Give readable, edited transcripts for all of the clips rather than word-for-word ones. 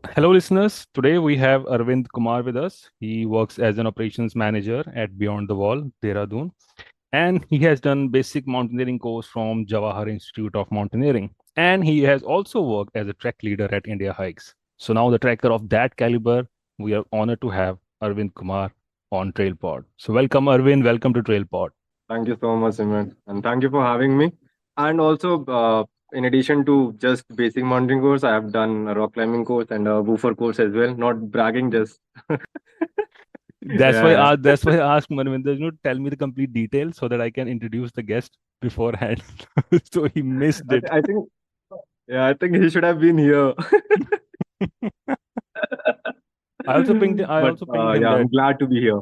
Hello, listeners. Today we have Arvind Kumar with us. He works as an operations manager at Beyond the Wall, Dehradun, and he has done basic mountaineering course from Jawahar Institute of Mountaineering. And he has also worked as a trek leader at Indiahikes. So now the trekker of that caliber, we are honored to have Arvind Kumar on Trailpod. So welcome, Arvind. Welcome to Trailpod. Thank you so much, Simran, and thank you for having me. And also, in addition to just basic mountaineering course, I have done a rock climbing course and a woofer course as well. Not bragging, just yeah. That's why I asked Manvinder, tell me the complete details so that I can introduce the guest beforehand. So he missed it. I think yeah, I think he should have been here. I But also pinged him yeah, that I'm glad to be here.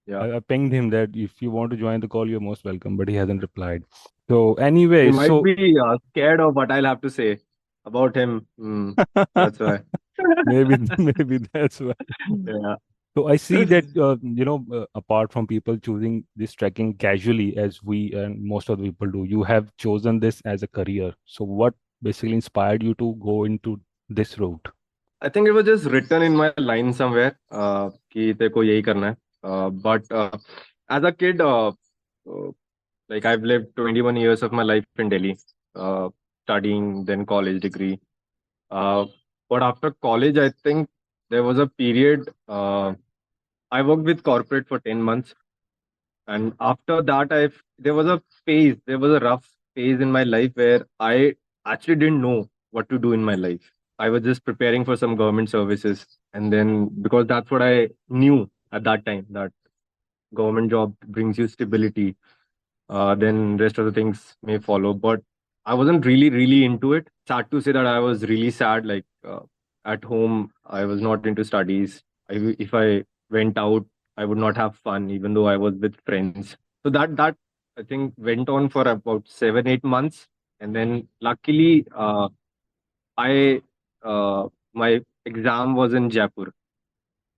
Yeah, I pinged him that if you want to join the call, you're most welcome, but he hasn't replied. So he anyway, might so be scared of what I'll have to say about him. That's why. maybe that's why. Yeah. So I see that apart from people choosing this trekking casually, as we and most of the people do, you have chosen this as a career. So what basically inspired you to go into this route? I think it was just written in my line somewhere कि तेरे को यही करना है. But as a kid, uh, like I've lived 21 years of my life in Delhi, uh, studying, then college degree. Uh, but after college, I think there was a period. I worked with corporate for 10 months, and after that, there was a phase. There was a rough phase in my life where I actually didn't know what to do in my life. I was just preparing for some government services, and then because that's what I knew at that time, that government job brings you stability, then rest of the things may follow. But I wasn't really into it. Sad to say that I was really sad. Like at home, I was not into studies. If I went out, I would not have fun, even though I was with friends. So that I think went on for about 7 8 months, and then luckily, I my exam was in Jaipur,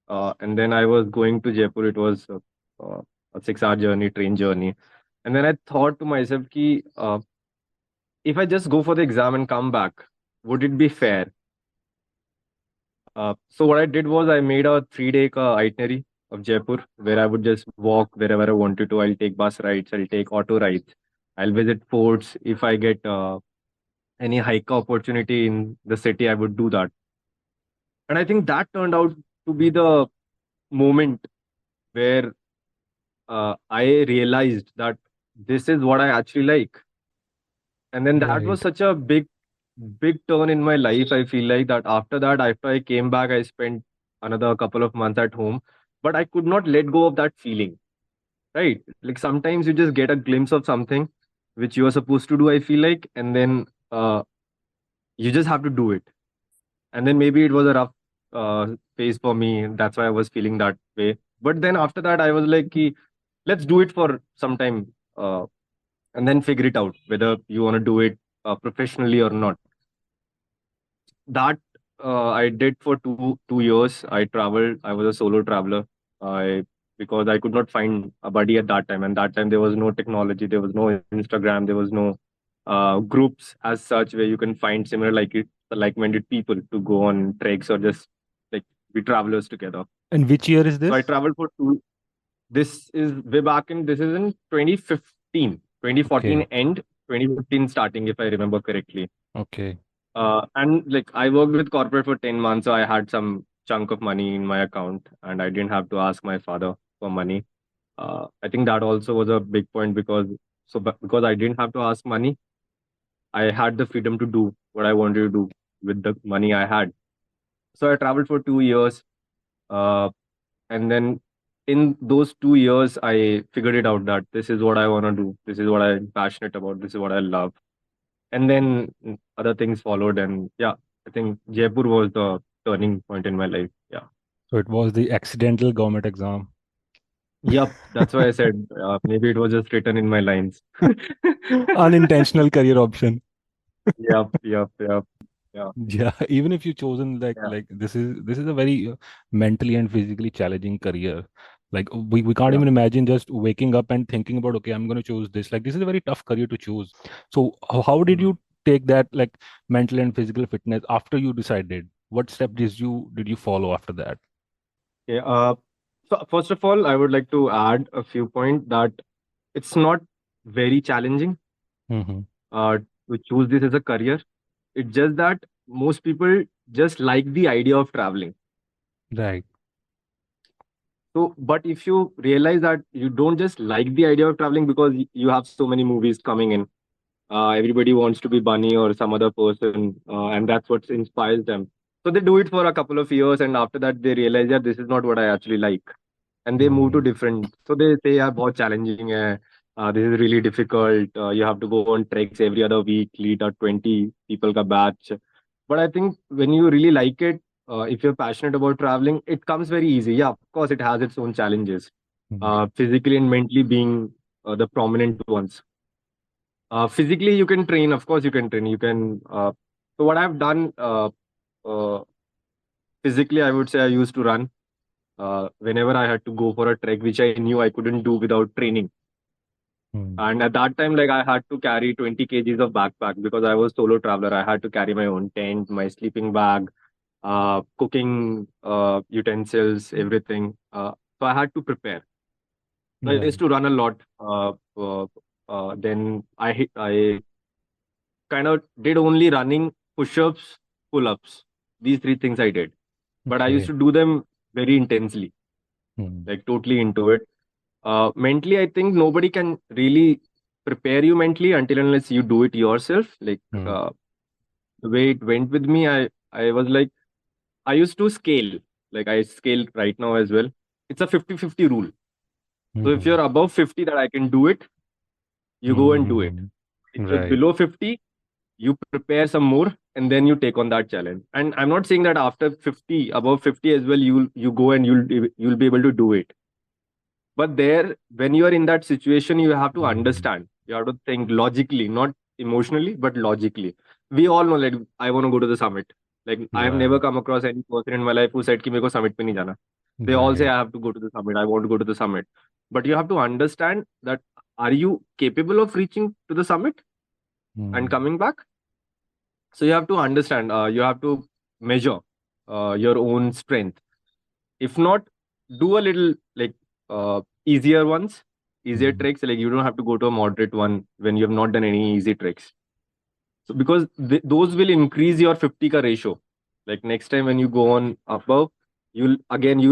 and then I was going to Jaipur. It was a 6 hour journey, train journey. And then I thought to myself, ki, if I just go for the exam and come back, would it be fair? So what I did was I made a 3 day itinerary of Jaipur where I would just walk wherever I wanted to. I'll take bus rides, I'll take auto rides, I'll visit forts. If I get any hike opportunity in the city, I would do that. And I think that turned out to be the moment where I realized that this is what I actually like. And then that was Right. such a big turn in my life. I feel like that after that, after I came back, I spent another couple of months at home, but I could not let go of that feeling. Right? Like sometimes you just get a glimpse of something which you are supposed to do, I feel like, and then you just have to do it. And then maybe it was a rough phase for me. That's why I was feeling that way. But then after that, I was like, "Ki, let's do it for some time, and then figure it out whether you want to do it professionally or not." That I did for 2 years. I traveled. I was a solo traveler. I Because I could not find a buddy at that time, and that time there was no technology, there was no Instagram, there was no groups as such where you can find similar like-minded people to go on treks or just like be travelers together. And which year is So I this? traveled for two. This is way back in. This is in 2015, 2014 Okay. end, 2015 starting, if I remember correctly. Okay. And like I worked with corporate for 10 months, so I had some chunk of money in my account and I didn't have to ask my father for money. I think that also was a big point because I didn't have to ask money, I had the freedom to do what I wanted to do with the money I had. So I traveled for 2 years. Uh, and then in those 2 years, I figured it out that this is what I want to do. This is what I'm passionate about. This is what I love. And then other things followed. And yeah, I think Jaipur was the turning point in my life. Yeah. So it was the accidental government exam. Yep. That's why I said maybe it was just written in my lines. Unintentional career option. Yep. Yep. Yep. Yeah. Yeah, even if you chosen Yeah. this is a very mentally and physically challenging career. Like we can't Yeah. even imagine just waking up and thinking about, okay, I'm going to choose this. Like this is a very tough career to choose. So how did Mhm. you take that like mental and physical fitness after you decided? what step did you follow after that? Okay. So first of all, I would like to add a few points that it's not very challenging Mm-hmm. uh, to choose this as a career. It's just that most people just like the idea of traveling. Right. So, but if you realize that you don't just like the idea of traveling because you have so many movies coming in, everybody wants to be Bunny or some other person, and that's what inspires them. So they do it for a couple of years, and after that they realize that this is not what I actually like, and they move to Mm-hmm. different. So they say, "Yeah, बहुत challenging है. This is really difficult. You have to go on treks every other week, lead a 20 people ka batch." But I think when you really like it, if you're passionate about traveling, it comes very easy. Yeah, of course, it has its own challenges, physically and mentally being the prominent ones. Physically, you can train. Of course, you can train. You can. So what I've done uh, physically, I would say I used to run whenever I had to go for a trek, which I knew I couldn't do without training. Mm-hmm. And at that time, like I had to carry 20 kgs of backpack because I was solo traveler. I had to carry my own tent, my sleeping bag, cooking utensils, everything. So I had to prepare. So I used Right. to run a lot. Then I kind of did only running, push-ups, pull-ups. These three things I did, but I used Okay. to do them very intensely, Mm-hmm. like totally into it. Mentally, I think nobody can really prepare you mentally until unless you do it yourself. Like the way it went with me, I was like I used to scale. Like I scale right now as well. It's a 50-50 rule. So if Mm-hmm. you're above 50 that I can do it, you go and do it. Mm-hmm. If you're Right. below 50, you prepare some more and then you take on that challenge. And I'm not saying that after 50, above 50 as well, you go and you'll be able to do it. But there, when you are in that situation, you have to Mm-hmm. understand. You have to think logically, not emotionally, but logically. We all know, like, I want to go to the summit. Like, I have never Right. come across any person in my life who said, "Ki meko summit pe nahi jana." They all say, Right. "I have to go to the summit. I want to go to the summit." But you have to understand that are you capable of reaching to the summit and Mm-hmm. coming back? So you have to understand. You have to measure your own strength. If not, do a little like easier ones, easier Mm-hmm. tricks. Like you don't have to go to a moderate one when you have not done any easy tricks. So because those will increase your 50 ka ratio. Like next time when you go on above, you'll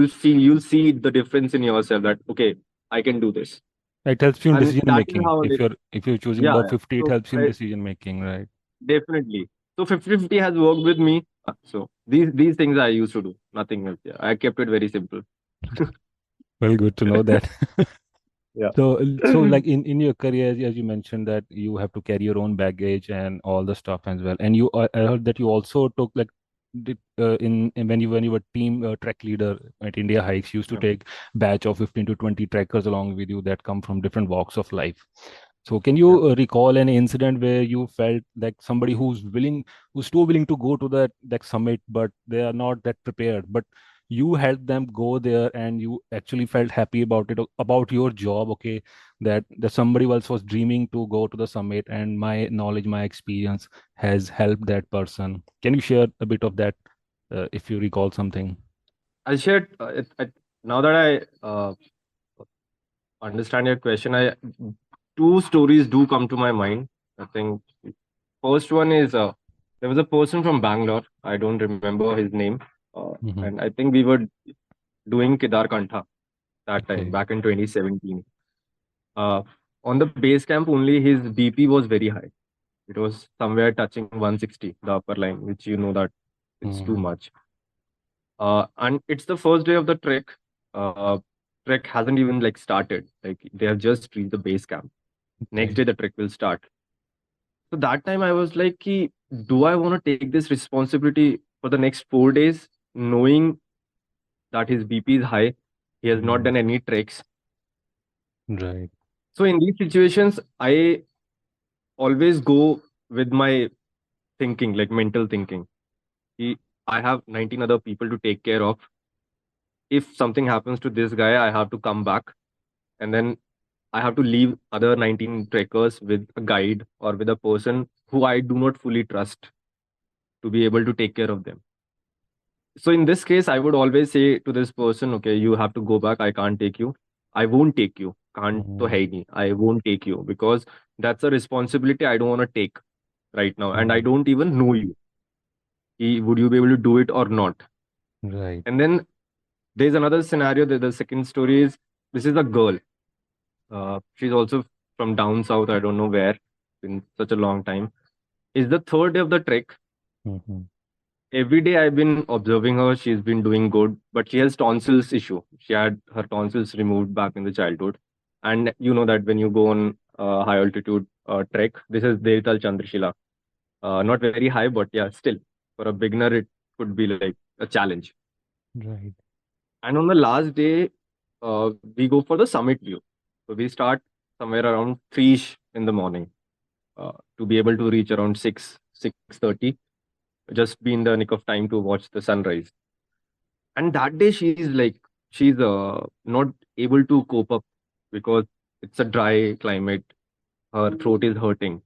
see the difference in yourself that okay, I can do this. It helps you in And decision that is making. how If like you're choosing yeah, above yeah. 50, it So helps you in decision making, right? definitely. So 50-50 has worked with me. So these things I used to do. Nothing else. Yeah. I kept it very simple. Well, good to know that. Yeah. So like in your career, as you mentioned that you have to carry your own baggage and all the stuff as well. And I heard that you also took like when you were team trek leader at India Hikes, you used to Yeah. take batch of 15 to 20 trekkers along with you that come from different walks of life. So can Yeah. you recall an incident where you felt like somebody who's too willing to go to that summit, but they are not that prepared, but you helped them go there and you actually felt happy about it, about your job, okay, that somebody else was dreaming to go to the summit and my knowledge, my experience has helped that person. Can you share a bit of that if you recall something? I'll share now that I understand your question. I two stories do come to my mind. I think first one is there was a person from Bangalore. I don't remember his name, Hmm. and I think we were doing Kedar Kantha that time Okay. back in 2017. Uh, on the base camp only, his BP was very high. It was somewhere touching 160, the upper line, which you know that it's too Hmm. much. And it's the first day of the trek. Uh, Trek hasn't even like started. Like they have just reached the base camp. Next Okay. day the trek will start. So that time I was like, ki, do I want to take this responsibility for the next 4 days, knowing that his BP is high, he has not Mm. done any treks. Right. So in these situations, I always go with my thinking, like mental thinking. Ki, I have 19 other people to take care of. If something happens to this guy, I have to come back, and then I have to leave other 19 trekkers with a guide or with a person who I do not fully trust to be able to take care of them. So in this case, I would always say to this person, okay, you have to go back. I can't take you. I won't take you. Can't to hai nahi. I won't take you because that's a responsibility I don't want to take right now, and I Mm. don't even know you. Would you be able to do it or not? Right. And then there's another scenario. The second story is this is a girl. She's also from down south. I don't know where. In such a long time. Is the third day of the trek. Mm-hmm. Every day I've been observing her. She's been doing good, but she has tonsils issue. She had her tonsils removed back in the childhood, and you know that when you go on high altitude trek, this is Devital Chandrashila. Not very high, but yeah, still for a beginner it could be like a challenge. Right. And on the last day, we go for the summit view. So we start somewhere around 3 in the morning to be able to reach around 6:30. Just be in the nick of time to watch the sunrise. And that day she's not able to cope up because it's a dry climate. Her throat is hurting.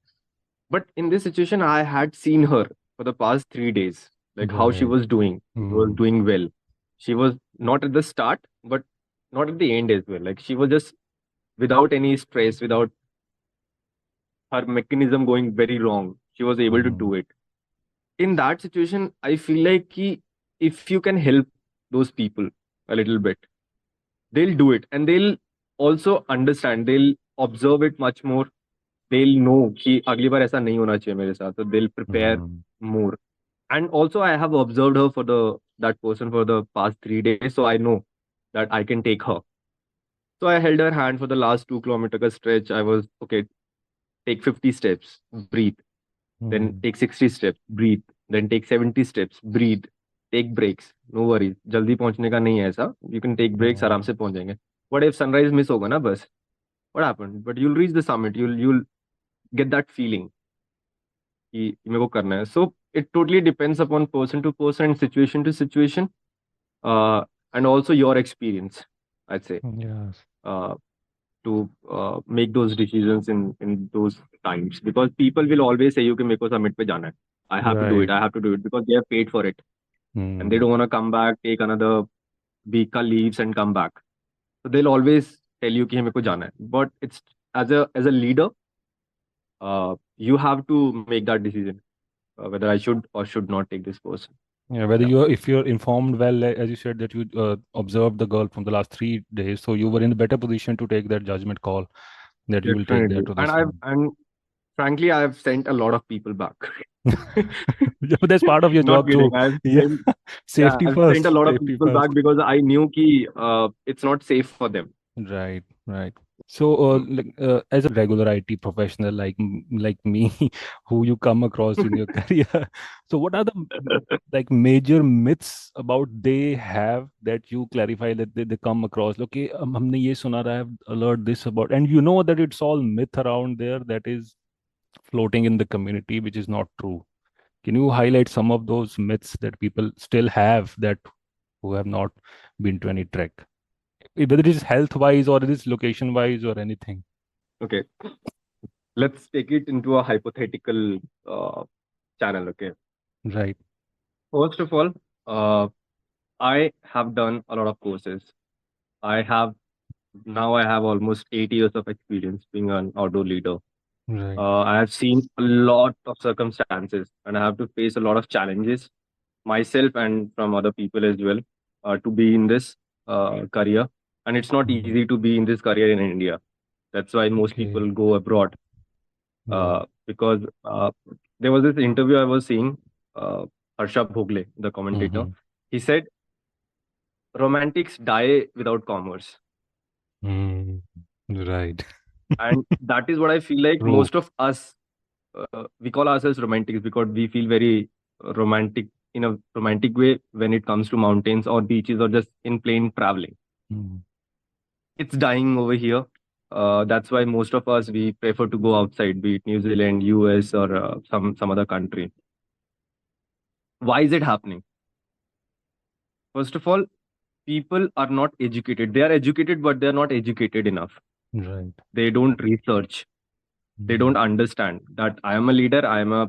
But in this situation, I had seen her for the past 3 days, like how she Right. was doing. She was Mm. doing well. She was not at the start, but not at the end as well. Like she was just without any stress, without her mechanism going very wrong. She was able to Mm. do it. In that situation, I feel like if you can help those people a little bit, they'll do it, and they'll also understand. They'll observe it much more. They'll know कि अगली बार ऐसा नहीं होना चाहिए मेरे साथ. So they'll prepare Mm. more. And also, I have observed her for that person for the past 3 days, so I know that I can take her. So I held her hand for the last 2 kilometer ka stretch. I was okay. Take 50 steps, breathe. Then Mm. take 60 steps, breathe. Then take 70 steps, breathe. Take breaks. No worries. जल्दी पहुंचने का नहीं है ऐसा. You can take breaks. आराम Mm. से पहुंच जाएंगे. What if sunrise miss होगा ना बस? What happened? But you'll reach the summit. You'll get that feeling कि मेरे को करना है. So it totally depends upon person to person and situation to situation, and also your experience, I'd say, Yes. uh, to make those decisions in those times, because people will always say you कि मेरे को summit पे जाना है. I have to do it. Right. I have to do it because they have paid for it and they Mm. don't want to come back, take another week ka leaves and come back. So they'll always tell you कि मेरे को जाना है. But it's as a leader, you have to make that decision whether I should or should not take this person. Yeah, whether Yeah, you're if you're informed well, as you said that you observed the girl from the last 3 days, so you were in a better position to take that judgment call that you will take definitely. that to And this I've one. and frankly, I've sent a lot of people back. Yeah, but that's part of your Not job kidding. too. Yeah, Yeah, safety I've sent a first. lot of Safety people back first. because I knew ki it's not safe for them. Right, right. So, Mm. as a regular IT professional like me, who you come across in your career, so what are the like major myths about they have that you clarify that they come across? Okay, हमने ये सुना रहा है, I've learned this about, and you know that it's all myth around there that is floating in the community, which is not true. Can you highlight some of those myths that people still have that who have not been to any trek? Whether it is health wise or it is location wise or anything. Okay, let's take it into a hypothetical channel. Okay, Right. first of all, uh, I have done a lot of courses. I have Now I have almost 8 years of experience being an outdoor leader. Right. I have seen a lot of circumstances and I have to face a lot of challenges myself and from other people as well to be in this career. And it's not Mhm. easy to be in this career in India. That's why most Okay. people go abroad Right. because there was this interview I was seeing, Harsha Bhogle, the commentator. Mm-hmm. He said, romantics die without commerce. Mm. Right. And that is what I feel like True. most of us, we call ourselves romantics because we feel very romantic in a romantic way when it comes to mountains or beaches or just in plain traveling. Mm. It's dying over here. That's why most of us we prefer to go outside, be it New Zealand, US, or some other country. Why is it happening? First of all, people are not educated. They are educated, but they are not educated enough. Right. They don't research. They Mm. don't understand that I am a leader. I am a.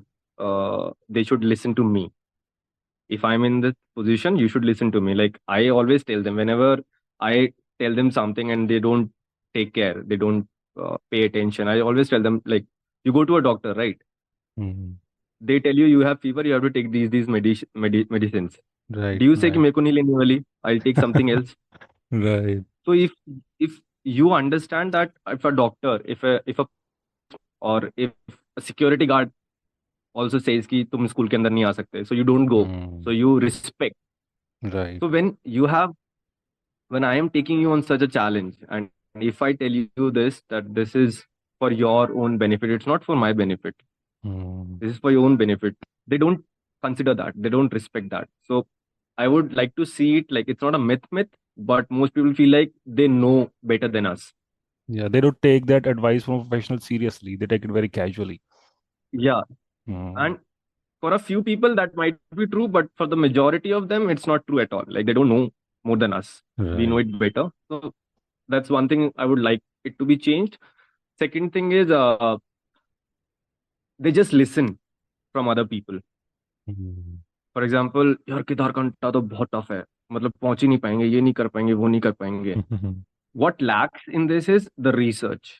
They should listen to me. if I'm in this position, you should listen to me. Like I always tell them, whenever I tell them something and they don't take care, they don't pay attention, I always tell them, like, you go to a doctor, right? Mm. They tell you have fever, you have to take these medicines. Right, Do you say कि right. मेरे को नहीं लेनी वाली, I'll take something else? Right. So if you understand that, if a doctor, if a or if a security guard also says कि तुम school के अंदर नहीं आ सकते, so you don't go, so Mm. you respect. Right. So when I am taking you on such a challenge, and if I tell you this, that this is for your own benefit, it's not for my benefit, Mm. this is for your own benefit, they don't consider that, they don't respect that. So I would like to see it like it's not a myth, but most people feel like they know better than us. Yeah, they don't take that advice from a professional seriously. They take it very casually. Yeah. Mm. And for a few people that might be true, but for the majority of them it's not true at all. Like they don't know more than us, we know Right. it better. So that's one thing I would like it to be changed. Second thing is they just listen from other people. Mm. For example, यार केदारकंठा तो बहुत tough है, मतलब पहुंच ही नहीं पाएंगे, ये नहीं कर पाएंगे, वो नहीं कर पाएंगे. What lacks in this is the research.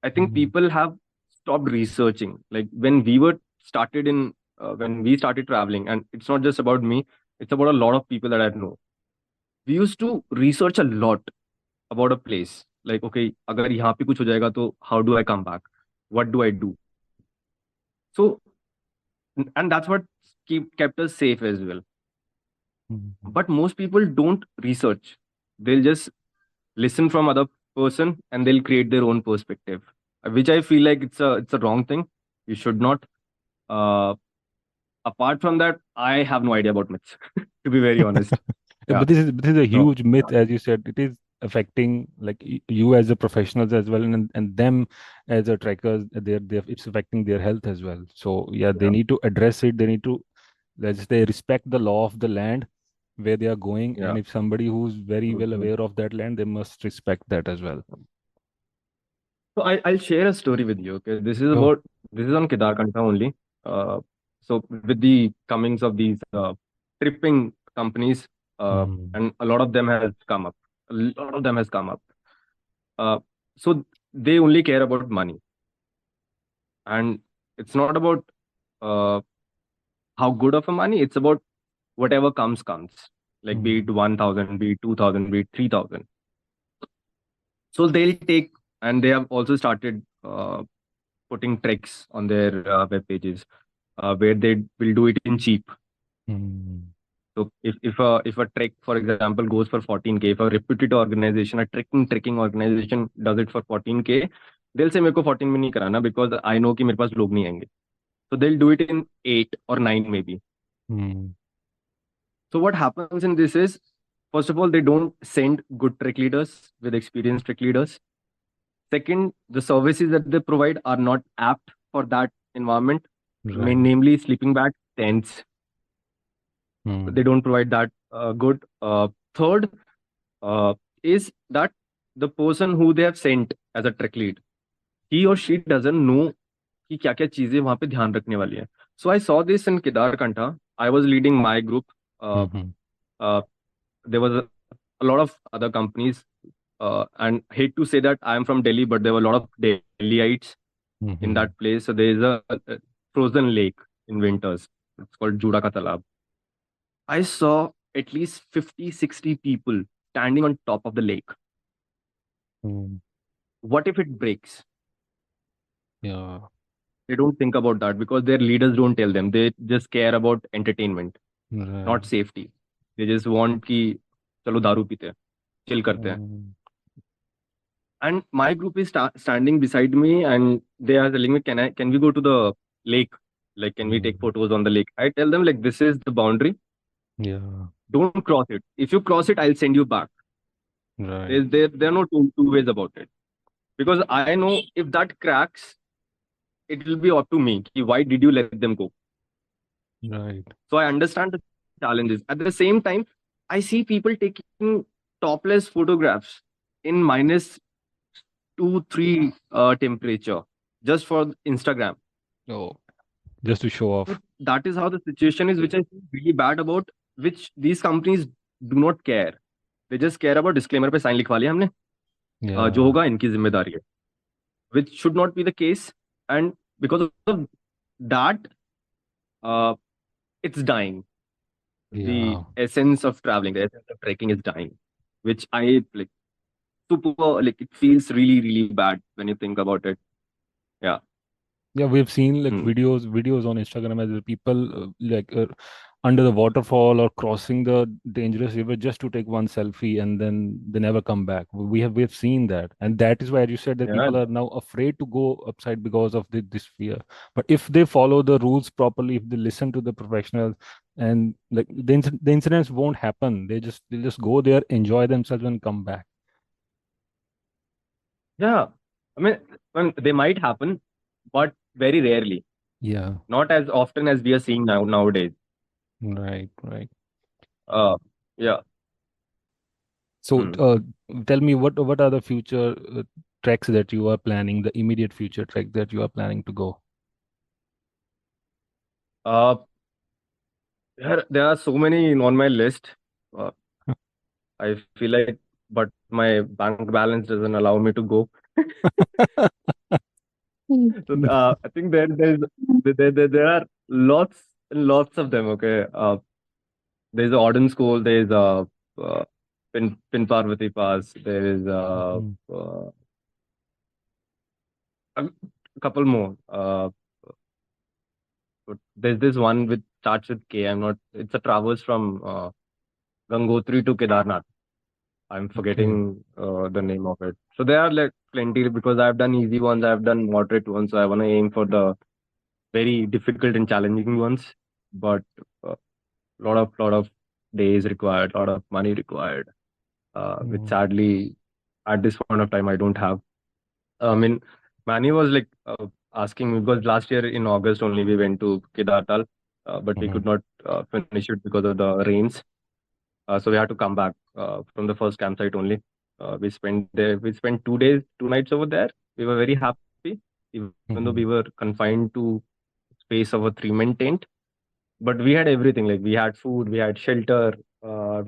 I think Mm. people have stopped researching. Like when we were started in when we started traveling, and it's not just about me, it's about a lot of people that I know. We used to research a lot about a place. Like, okay, अगर यहाँ पे कुछ हो जाएगा तो how do I come back? What do I do? So, and that's what kept us safe as well. Mm. But most people don't research. They'll just listen from other person and they'll create their own perspective, which I feel like it's a wrong thing. You should not. Uh, Apart from that, I have no idea about myths. To be very honest. Yeah, Yeah. but this is a So huge myth, as you said. It is affecting like you as a professionals as well, and them as a trekkers. They're it's affecting their health as well. So yeah, they yeah. need to address it. They need to, let's say, respect the law of the land where they are going, Yeah. and if somebody who's very well Mhm. aware of that land, they must respect that as well. So I'll share a story with you. Okay, Oh. this is on Kedarkantha only. Uh, so with the comings of these tripping companies, Mm. and a lot of them has come up. A lot of them has come up. Uh, so they only care about money, and it's not about uh, how good of a money. It's about whatever comes. Like be it Mm. 1,000, be it 2,000, be it 3,000. So they'll take, and they have also started putting tricks on their web pages where they will do it in cheap. Mm. So if a trek, for example, goes for 14K, if a reputed organization, a trekking organization does it for 14K, they'll say मेरे को 14 में नहीं कराना because I know कि मेरे पास लोग नहीं आएंगे. So they'll do it in 8 or 9 maybe. Mm. So what happens in this is, first of all, they don't send good trek leaders with experienced trek leaders. Second, the services that they provide are not apt for that environment, Right. namely sleeping bags, tents. They Mm. don't provide that good. Third is that the person who they have sent as a trek lead, he or she doesn't know कि क्या क्या चीजें वहां पे ध्यान रखने वाली है. So I saw this in Kedarkantha. I was leading my group. Uh, Mm-hmm. uh, there was a lot of other companies, and hate to say that I am from Delhi, but there were a lot of Delhiites in Mm-hmm. that place. So there is a frozen lake in winters. It's called Juda Ka Talab. I saw at least 50, 60 people standing on top of the lake. Mm. What if it breaks? Yeah. They don't think about that because their leaders don't tell them. They just care about entertainment, Right. not safety. They just want कि चलो दारू पीते हैं, chill करते हैं. Mm. And my group is standing beside me, and they are telling me, can we go to the lake? Like, can we take Mm. photos on the lake? I tell them like, this is the boundary. Yeah. Don't cross it. If you cross it, I'll send you back. Right. There are no two ways about it. Because I know if that cracks, it will be up to me. Ki why did you let them go? Right. So I understand the challenges. At the same time, I see people taking topless photographs in -2, 3 temperature just for Instagram. Oh. just to show So off. that is how the situation is, which I feel really bad about, which these companies do not care. They just care about disclaimer पे sign लिखवा लिया हमने, जो Yeah, होगा इनकी जिम्मेदारी है, which should not be the case. And because of that, uh, it's dying. The yeah. essence of traveling, the essence of trekking is dying, which I like super, like it feels really, really bad when you think about it. Yeah. Yeah, we've seen like Hmm. videos on Instagram as well, people under the waterfall or crossing the dangerous river just to take one selfie and then they never come back. We have seen that, and that is why you said that Yeah. people are now afraid to go upside because of this fear. But if they follow the rules properly, if they listen to the professionals, and like the incidents won't happen. They'll just go there, enjoy themselves, and come back. Yeah. I mean, they might happen, but very rarely. Yeah, Not as often as we are seeing nowadays. right, right. Uh, yeah. So, Hmm. tell me what are the future treks that you are planning, the immediate future trek that you are planning to go? Uh, there are so many on my list. Uh, I feel like, but my bank balance doesn't allow me to go. So Mm. I think there are lots and lots of them. Okay. There's a Auden School. There's a Pin Parvati Pass. There is Mhm. a couple more. But there's this one which starts with K. I'm not. It's a traverse from Gangotri to Kedarnath. I'm Okay. forgetting the name of it. So there are like plenty because I've done easy ones. I've done moderate ones. So I want to aim for the very difficult and challenging ones. But uh, lot of days required, lot of money required, which Mhm. sadly at this point of time I don't have. I mean, Manny was like asking me because last year in August only we went to Kedartal, but we could Mhm. not finish it because of the rains. So we had to come back from the first campsite only. We spent 2 days, 2 nights over there. We were very happy, even though we were Mhm. confined to space of a three-man tent. But we had everything. Like we had food, we had shelter.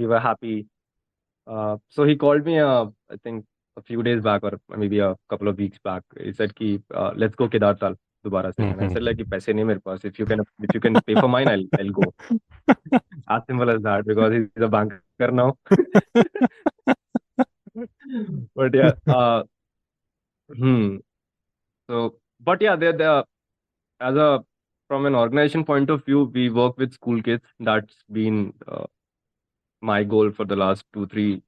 We were happy. So he called me, I think a few days back or maybe a couple of weeks back. He said ki, let's go Kedartal dobara se. And I said like, Mhm. कि पैसे नहीं मेरे पास. If you can pay for mine, I'll go. As simple as that because he's a banker now. But yeah, hmm. So, but yeah, they as a from an organization point of view, we work with school kids. That's been my goal for the last 2 3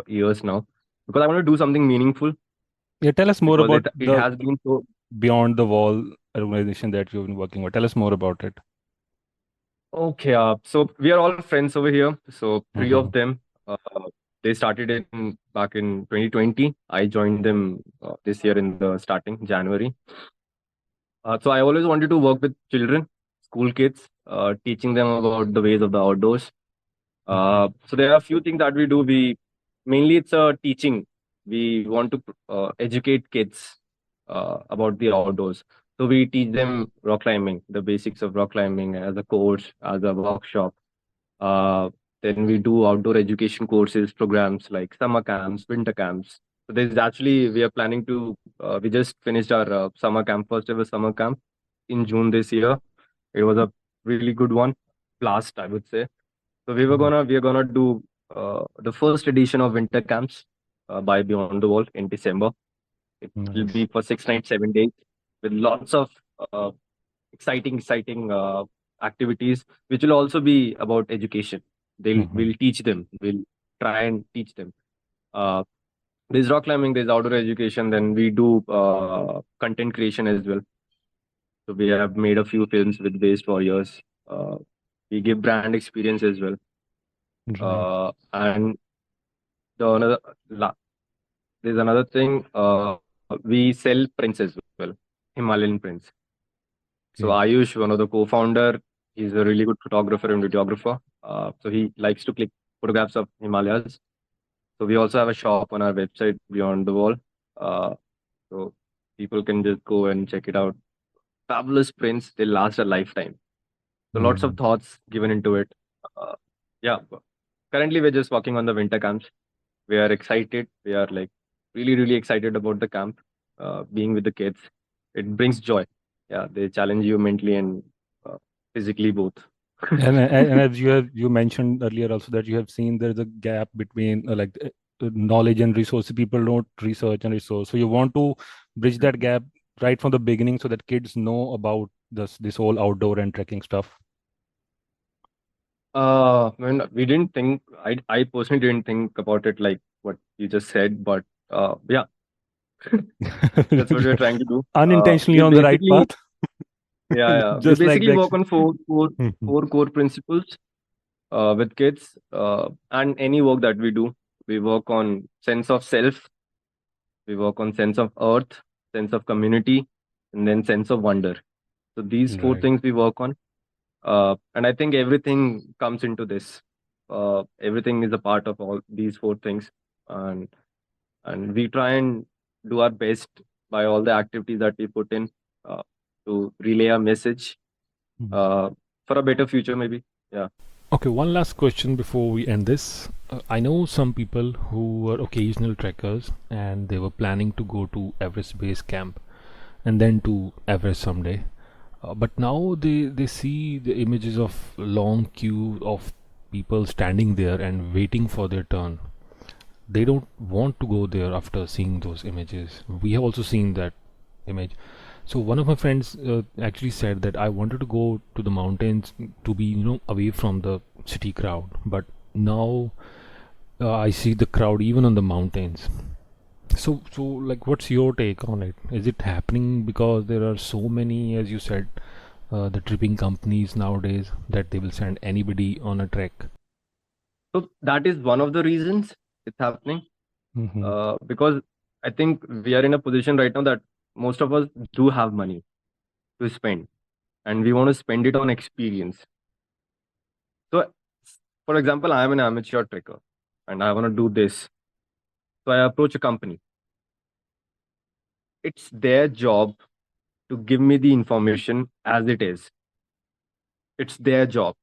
years now because I want to do something meaningful Yeah, tell us more because about it the has been so. Beyond the Wall organization that you've been working with. Tell us more about it. Okay, so we are all friends over here. So three of Mhm. them, they started in back in 2020. I joined them this year in the starting January. So I always wanted to work with children, school kids, teaching them about the ways of the outdoors. Mhm. So there are a few things that we do. We mainly it's a teaching. We want to educate kids about the outdoors. So we teach them rock climbing, the basics of rock climbing as a course, as a workshop. Uh, then we do outdoor education courses, programs like summer camps, winter camps. So there's actually we are planning to. We just finished our summer camp, first ever summer camp in June this year. It was a really good one, blast I would say. So Mhm. we are gonna do the first edition of winter camps by Beyond the Wall in December. It will Nice. be for 6 nights, 7 days with lots of uh, exciting activities, which will also be about education. Mhm. We'll teach them. We'll try and teach them. Uh, there's rock climbing, there's outdoor education. Then we do content creation as well. So we have made a few films with Waste Warriors. We give brand experience as well. Right. And the another la- there's another thing. We sell prints as well, Himalayan prints. So Okay. Ayush, one of the co-founder, he's a really good photographer and videographer. So he likes to click photographs of Himalayas. So we also have a shop on our website Beyond the Wall. Uh, so people can just go and check it out. fabulous prints. They last a lifetime. So lots of Mm. thoughts given into it. Uh, yeah. Currently, we're just working on the winter camps. We are excited. We are like really, really excited about the camp. Being with the kids, it brings joy. Yeah, they challenge you mentally and uh, physically both. And as you mentioned earlier also that you have seen there's a gap between knowledge and resources. People don't research and resource. So you want to bridge that gap right from the beginning so that kids know about this whole outdoor and trekking stuff. When we didn't think, I personally didn't think about it like what you just said, but yeah, that's what we're trying to do. Unintentionally We on the right basically, path, yeah, yeah, we just like basically the. work on four core principles with kids, and any work that we do. We work on sense of self, we work on sense of earth, sense of community, and then sense of wonder. So these four Right. things we work on, and I think everything comes into this. Everything is a part of all these four things, and we try and do our best by all the activities that we put in uh, to relay our message Mm. uh, for a better future, maybe. Yeah. Okay, one last question before we end this. I know some people who were occasional trekkers and they were planning to go to Everest Base Camp and then to Everest someday. But now they see the images of long queue of people standing there and waiting for their turn. They don't want to go there after seeing those images. We have also seen that image. So one of my friends actually said that I wanted to go to the mountains to be, away from the city crowd. But now I see the crowd even on the mountains. So like, what's your take on it? Is it happening because there are so many, as you said, the tripping companies nowadays that they will send anybody on a trek? So that is one of the reasons it's happening. Mm-hmm. Because I think we are in a position right now that most of us do have money to spend, and we want to spend it on experience. So, for example, I am an amateur trekker, and I want to do this. So I approach a company. It's their job to give me the information as it is. It's their job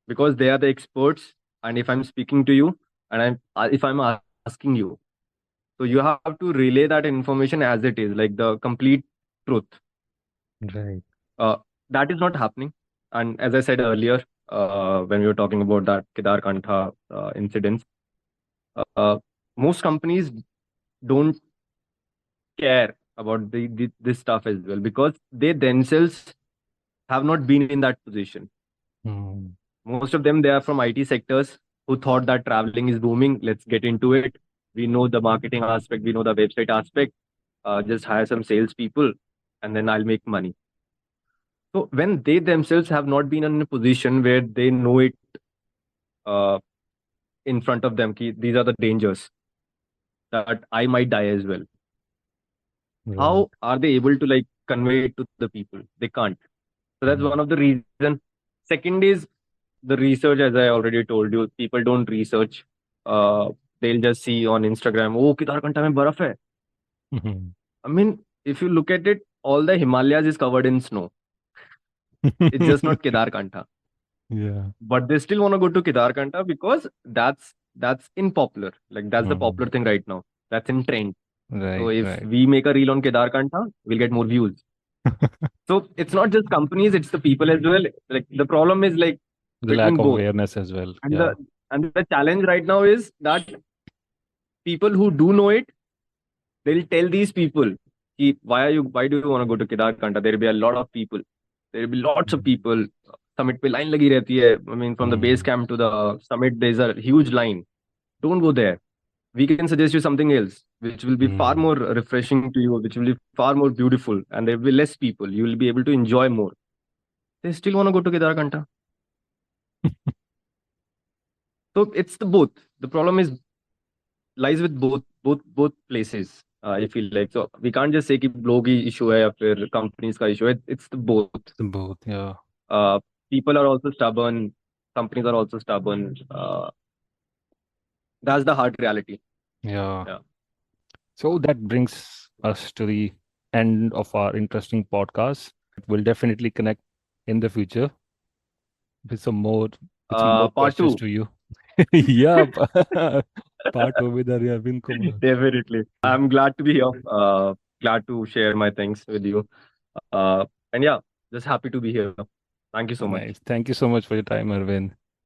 because they are the experts. And if I'm speaking to you, and if I'm asking you, so you have to relay that information as it is, like the complete truth. Right. Uh, that is not happening. And as I said earlier, when we were talking about that Kedar Kantha incident, uh, most companies don't care about this stuff as well because they themselves have not been in that position. Mm. Most of them, they are from IT sectors who thought that traveling is booming. Let's get into it. We know the marketing aspect, we know the website aspect. Just hire some salespeople, and then I'll make money. So when they themselves have not been in a position where they know it uh, in front of them, these are the dangers that I might die as well. Right. How are they able to like convey it to the people? They can't. So that's one Mm. of the reason. Second is the research, as I already told you. People don't research. Uh, they'll just see on Instagram, oh, Kedarkantha mein baraf hai. Mhm. I mean, if you look at it, all the Himalayas is covered in snow. It's just not Kedarkantha. Yeah. But they still want to go to Kedarkantha because that's in popular. Like that's the Mhm. popular thing right now. That's in trend. So Right. if Right. we make a reel on Kedarkantha, we'll get more views. So it's not just companies, it's the people as well. Like the problem is like The lack between of both. awareness as well. And Yeah. the challenge right now is that people who do know it, they'll tell these people, why do you want to go to Kedarkantha? There'll be a lot of people. There'll be lots of Mhm. people. Summit पे line लगी रहती है. I mean, from the base Mm. camp to the summit, there's a huge line. Don't go there. We can suggest you something else, which will be far Mm. more refreshing to you, which will be far more beautiful, and there will be less people. You will be able to enjoy more. They still want to go to Kedarkantha. So it's the both. The problem is lies with both places. I feel like so we can't just say कि लोग ही issue है या फिर companies का issue है. It's the both. Both. Yeah. Uh, People are also stubborn. Companies are also stubborn. That's the hard reality. Yeah. Yeah. So that brings us to the end of our interesting podcast. We'll definitely connect in the future with some more Part questions two. to you. Yeah, part two with Arvind Kumar. Definitely. I'm glad to be here. Glad to share my things with you. And yeah, just happy to be here. Thank you so much. Nice. Thank you so much for your time, Arvind.